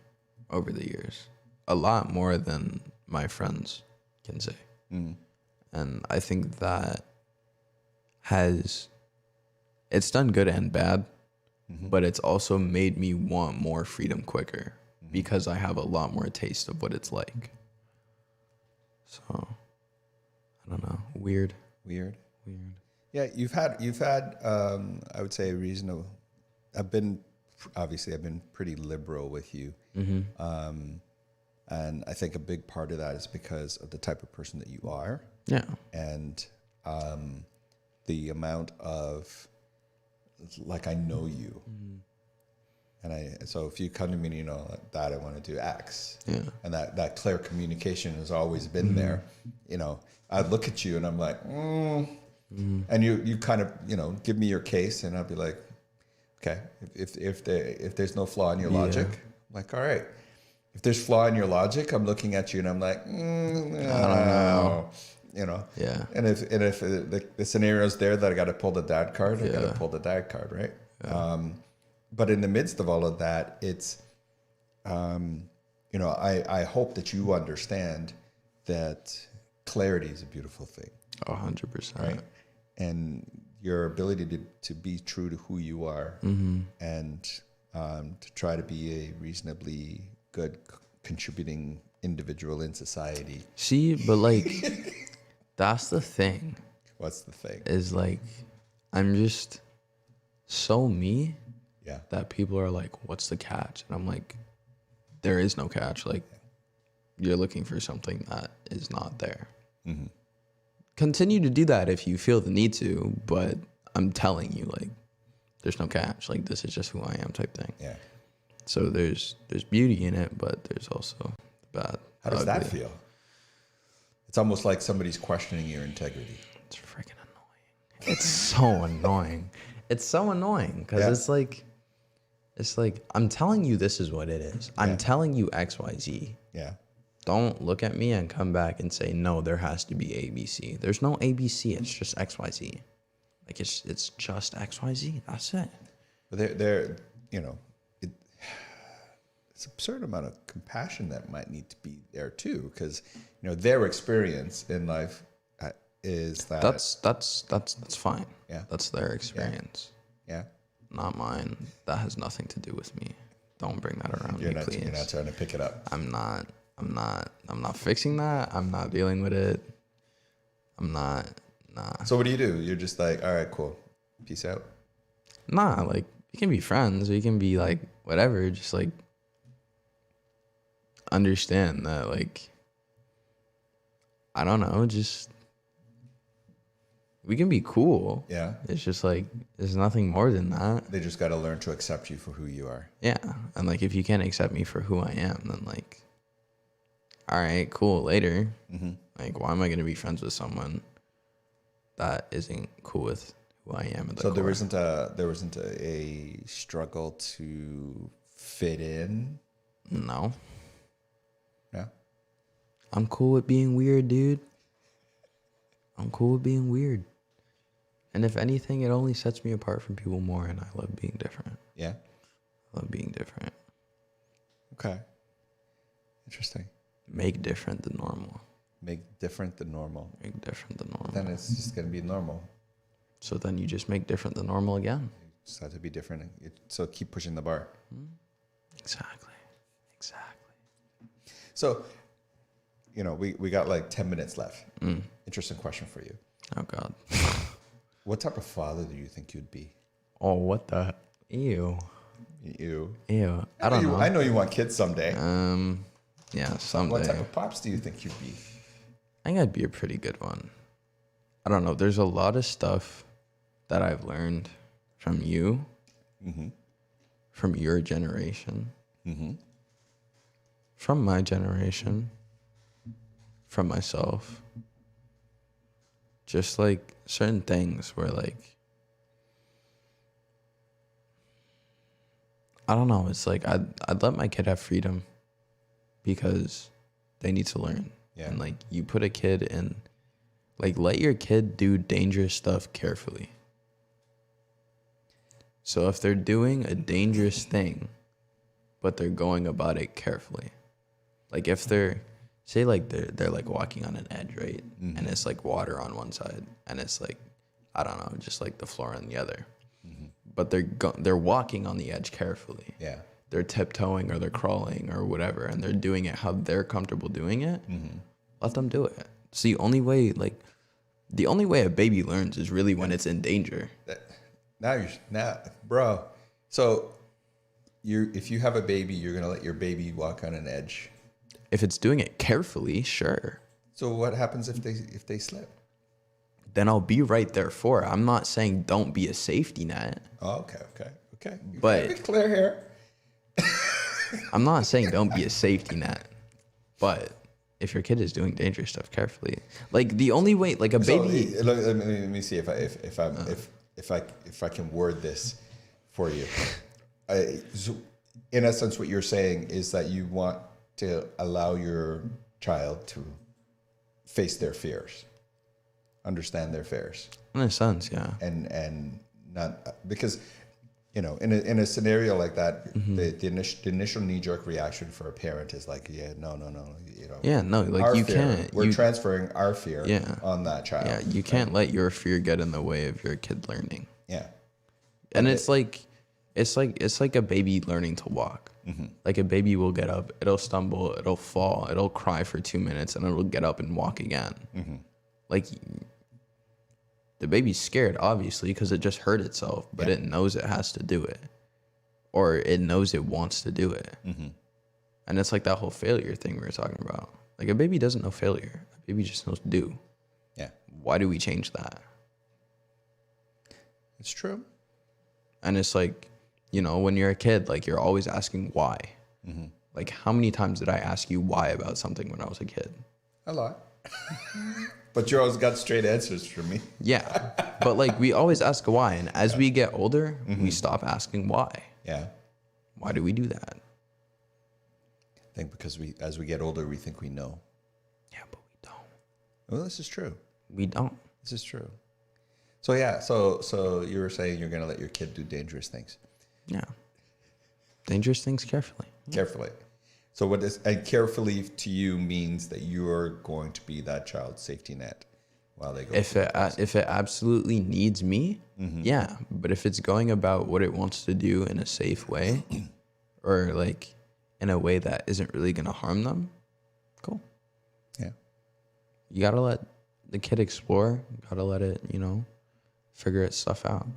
over the years, a lot more than my friends can say. And I think that it's done good and bad, but it's also made me want more freedom quicker because I have a lot more taste of what it's like. So I don't know, weird. Yeah, you've had I would say reasonable. I've been pretty liberal with you. And I think a big part of that is because of the type of person that you are. Yeah. And the amount of, like, I know you. And so if you come to me and you know that I want to do X, and that clear communication has always been there, you know, I look at you and I'm like, and you kind of, you know, give me your case and I'll be like, okay, if there's no flaw in your logic, I'm like, all right. If there's flaw in your logic, I'm looking at you and I'm like, I don't know. You know? Yeah. And if the scenario's there that I got to pull the dad card, I got to pull the dad card, right? Yeah. But in the midst of all of that, it's, you know, I hope that you understand that clarity is a beautiful thing. 100%. Right? And your ability to be true to who you are and to try to be a reasonably good contributing individual in society. See, but like, that's the thing. What's the thing? Is like, I'm just so me that people are like, what's the catch? And I'm like, there is no catch. Like, you're looking for something that is not there. Continue to do that if you feel the need to, but I'm telling you, like, there's no catch. Like, this is just who I am type thing. Yeah. So there's beauty in it, but there's also bad. How does that feel? It's almost like somebody's questioning your integrity. It's freaking annoying. It's so annoying. It's so annoying because it's like I'm telling you this is what it is. I'm telling you X, Y, Z. Yeah. Don't look at me and come back and say, no, there has to be ABC. There's no ABC. It's just X, Y, Z. Like, it's just X, Y, Z. That's it. But they're you know, it's an absurd amount of compassion that might need to be there too, because, you know, their experience in life is that that's fine. Yeah, that's their experience. Yeah, not mine. That has nothing to do with me. Don't bring that around me, please. You're not trying to pick it up. I'm not fixing that. I'm not dealing with it. Nah. So what do? You're just like, all right, cool, peace out. Nah, like, you can be friends, or you can be like whatever. Just like understand that, like, I don't know, just we can be cool. Yeah. It's just like there's nothing more than that. They just got to learn to accept you for who you are. Yeah, and like if you can't accept me for who I am, then like, all right, cool, later. Like, why am I gonna be friends with someone that isn't cool with who I am at the So core? there wasn't a struggle to fit in? No. Yeah. I'm cool with being weird, dude. I'm cool with being weird. And if anything, it only sets me apart from people more, and I love being different. Yeah. I love being different. Okay. Interesting. Make different than normal. Make different than normal. Make different than normal. Then it's just going to be normal. So then you just make different than normal again. You just have to be different. So keep pushing the bar. Exactly. So, you know, we got like 10 minutes left. Interesting question for you. Oh, God. What type of father do you think you'd be? Oh, what the? Ew. Ew. I don't know. I know you want kids someday. Yeah, someday. What type of pops do you think you'd be? I think I'd be a pretty good one. I don't know. There's a lot of stuff that I've learned from you, from your generation, from my generation, from myself. Just like certain things where like I don't know. It's like I'd let my kid have freedom because they need to learn. Yeah. And like you put a kid in, like let your kid do dangerous stuff carefully. So if they're doing a dangerous thing, but they're going about it carefully, like if they're, say like they're like walking on an edge, right? Mm-hmm. And it's like water on one side, and it's like, I don't know, just like the floor on the other. Mm-hmm. But they're walking on the edge carefully. Yeah. They're tiptoeing or they're crawling or whatever, and they're doing it how they're comfortable doing it. Mm-hmm. Let them do it. It's the only way. Like the only way a baby learns is really when it's in danger. Now, bro. So, if you have a baby, you're gonna let your baby walk on an edge. If it's doing it carefully, sure. So what happens if they slip? Then I'll be right there for it. I'm not saying don't be a safety net. Oh, okay. But Be clear here. I'm not saying don't be a safety net. But if your kid is doing dangerous stuff carefully, like the only way, like a baby. So, let me see if I can word this for you. So in essence, what you're saying is that you want to allow your child to face their fears, understand their fears. In a sense, yeah. And not because, in a scenario like that, mm-hmm. the initial knee-jerk reaction for a parent is like, no. Yeah, no, like you can't. We're transferring our fear on that child. Yeah, you can't let your fear get in the way of your kid learning. Yeah. And it's like a baby learning to walk. Mm-hmm. Like a baby will get up, it'll stumble, it'll fall, it'll cry for 2 minutes, and it'll get up and walk again. Mm-hmm. Like the baby's scared, obviously, because it just hurt itself, but it knows it has to do it, or it knows it wants to do it. Mm-hmm. And it's like that whole failure thing we were talking about. Like a baby doesn't know failure; a baby just knows do. Yeah. Why do we change that? It's true. And it's like, when you're a kid, like you're always asking why. Mm-hmm. Like how many times did I ask you why about something when I was a kid? A lot. But you always got straight answers from me. Yeah. But like we always ask why. And as we get older, we stop asking why. Yeah. Why do we do that? I think because as we get older, we think we know. Yeah, but we don't. Well, this is true. We don't. This is true. So yeah, so you were saying you're going to let your kid do dangerous things. Yeah. Dangerous things carefully. Carefully. So and carefully to you means that you are going to be that child's safety net while they go. If it absolutely needs me, yeah. But if it's going about what it wants to do in a safe way, or like in a way that isn't really going to harm them, cool. Yeah. You gotta let the kid explore. You gotta let it, figure its stuff out.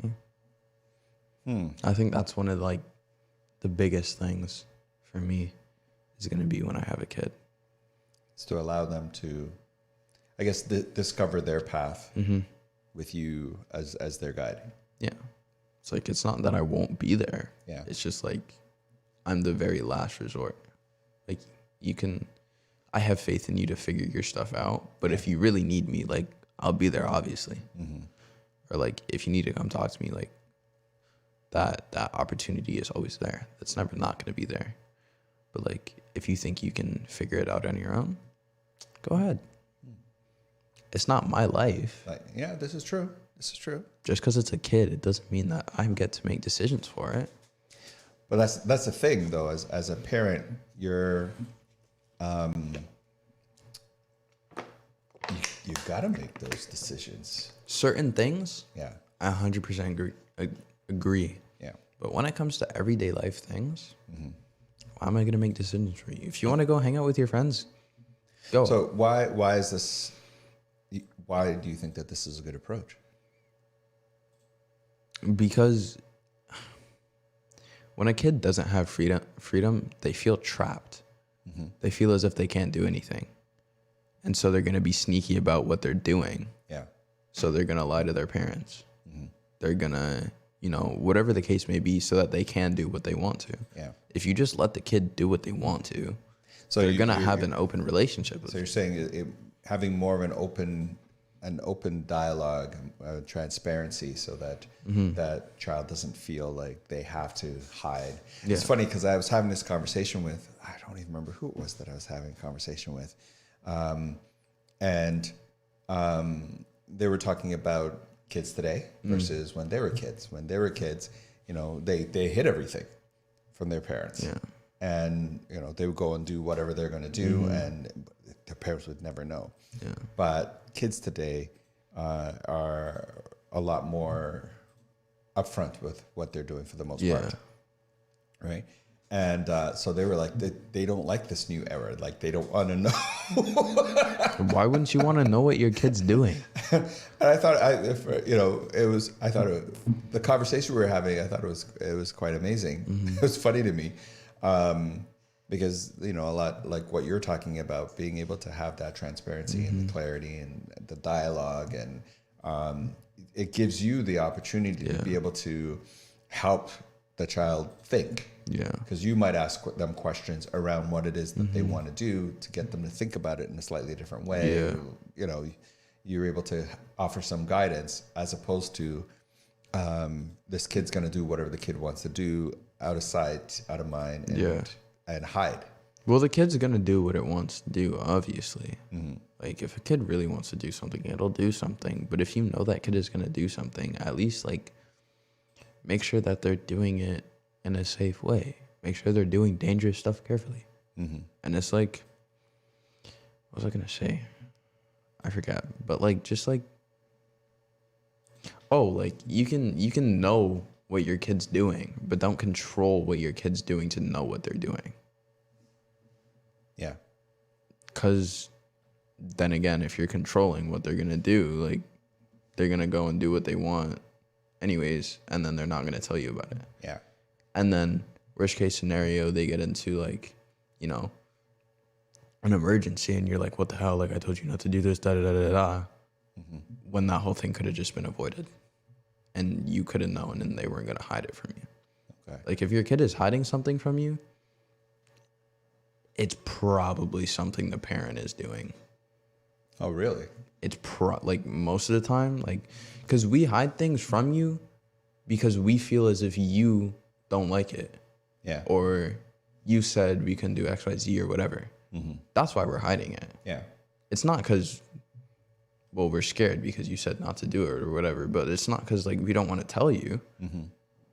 Yeah. I think that's one of like the biggest things for me is going to be when I have a kid. It's to allow them to, I guess, discover their path with you as their guide. Yeah. It's like, it's not that I won't be there. Yeah. It's just like, I'm the very last resort. Like I have faith in you to figure your stuff out. But if you really need me, like, I'll be there, obviously. Mm-hmm. Or like, if you need to come talk to me, like, that opportunity is always there. That's never not going to be there. But like, if you think you can figure it out on your own, go ahead. It's not my life. Yeah, this is true. This is true. Just because it's a kid, it doesn't mean that I get to make decisions for it. But that's the thing, though. As a parent, you're you've got to make those decisions. Certain things, yeah, I 100% agree. Yeah. But when it comes to everyday life things, why am I going to make decisions for you? If you want to go hang out with your friends, go. So why is this? Why do you think that this is a good approach? Because when a kid doesn't have freedom, they feel trapped. They feel as if they can't do anything. And so they're going to be sneaky about what they're doing. Yeah. So they're going to lie to their parents. They're going to, whatever the case may be, so that they can do what they want to. Yeah. If you just let the kid do what they want to, so they're going to have an open relationship with So you're saying having more of an open an open dialogue, transparency, so that that child doesn't feel like they have to hide. Yeah. It's funny because I was having this conversation with, I don't even remember who it was that I was having a conversation with, and they were talking about kids today versus when they were kids. When they were kids, they hid everything from their parents. Yeah. And, they would go and do whatever they're going to do, and their parents would never know. Yeah. But kids today are a lot more upfront with what they're doing for the most part. Right? And so they were like, they don't like this new era. Like, they don't want to know. Why wouldn't you want to know what your kid's doing? And I thought, the conversation we were having, I thought it was quite amazing. It was funny to me. Because, a lot like what you're talking about, being able to have that transparency and the clarity and the dialogue, and it gives you the opportunity to be able to help the child think. Yeah. Because you might ask them questions around what it is that they want to do to get them to think about it in a slightly different way. Yeah. You're able to offer some guidance, as opposed to this kid's going to do whatever the kid wants to do, out of sight, out of mind, and hide. Well, the kid's going to do what it wants to do, obviously. Like, if a kid really wants to do something, it'll do something. But if you know that kid is going to do something, at least, like, make sure that they're doing it in a safe way. Make sure they're doing dangerous stuff carefully. And it's like, what was I going to say? I forgot. But, like, just, like, you can know what your kid's doing, but don't control what your kid's doing to know what they're doing. Yeah. Because then again, if you're controlling what they're going to do, like, they're going to go and do what they want anyways, and then they're not going to tell you about it. Yeah. And then, worst case scenario, they get into, like, an emergency, and you're like, what the hell? Like, I told you not to do this, da-da-da-da-da. When that whole thing could have just been avoided. And you could have known, and they weren't going to hide it from you. Okay. Like, if your kid is hiding something from you, it's probably something the parent is doing. Oh, really? It's like, most of the time, like, because we hide things from you because we feel as if you don't like it. Yeah. Or you said we couldn't do X, Y, Z or whatever. That's why we're hiding it. Yeah. It's not because, well, we're scared because you said not to do it or whatever, but it's not because, like, we don't want to tell you.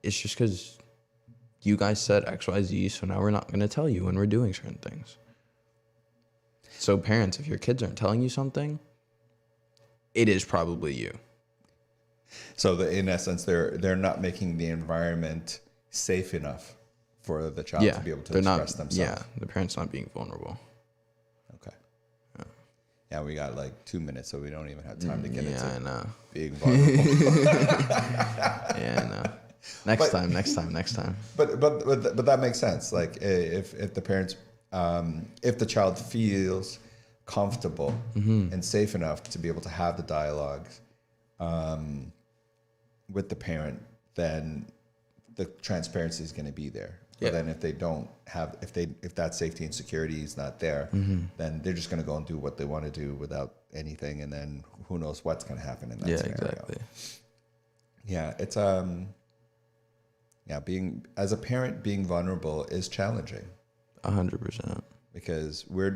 It's just because you guys said X, Y, Z, so now we're not going to tell you when we're doing certain things. So parents, if your kids aren't telling you something, it is probably you. So in essence, they're not making the environment safe enough for the child to be able to express themselves. Yeah, the parent's not being vulnerable. Okay. Yeah, we got like 2 minutes, so we don't even have time to get into I know. being vulnerable. Yeah, I know. Next time. But that makes sense. Like, if the parents, if the child feels comfortable and safe enough to be able to have the dialogues with the parent, then the transparency is going to be there. Yeah. But then if they don't have, if that safety and security is not there, then they're just going to go and do what they want to do without anything, and then who knows what's going to happen in that scenario. Exactly. Yeah, it's being, as a parent, being vulnerable is challenging. 100%. Because we're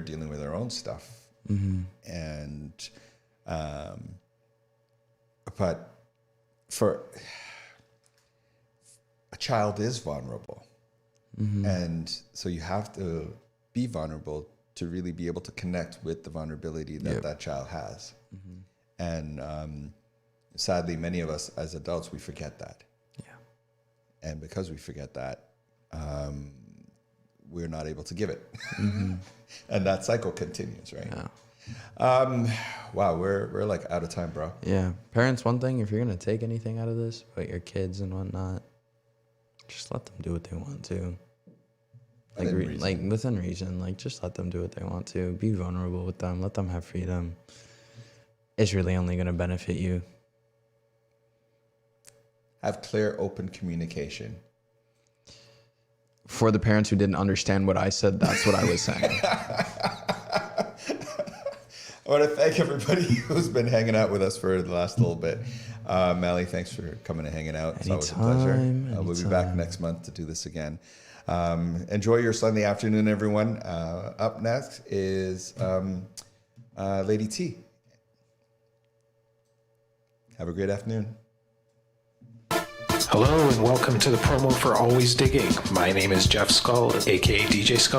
dealing with our own stuff, and but for a child is vulnerable, and so you have to be vulnerable to really be able to connect with the vulnerability that that child has, and sadly, many of us as adults, we forget that. Yeah, and because we forget that, we're not able to give it. And that cycle continues, right? Yeah. Wow, we're like out of time, bro. Yeah. Parents, one thing, if you're going to take anything out of this about your kids and whatnot, just let them do what they want to. Like within reason. Like, just let them do what they want to. Be vulnerable with them. Let them have freedom. It's really only going to benefit you. Have clear, open communication. For the parents who didn't understand what I said, that's what I was saying. I want to thank everybody who's been hanging out with us for the last little bit. Mally, thanks for coming and hanging out. It's always a pleasure. We'll be back next month to do this again. Enjoy your Sunday afternoon, everyone. Up next is Lady T. Have a great afternoon. Hello and welcome to the promo for Always Digging. My name is Jeff Skull, aka DJ Skull.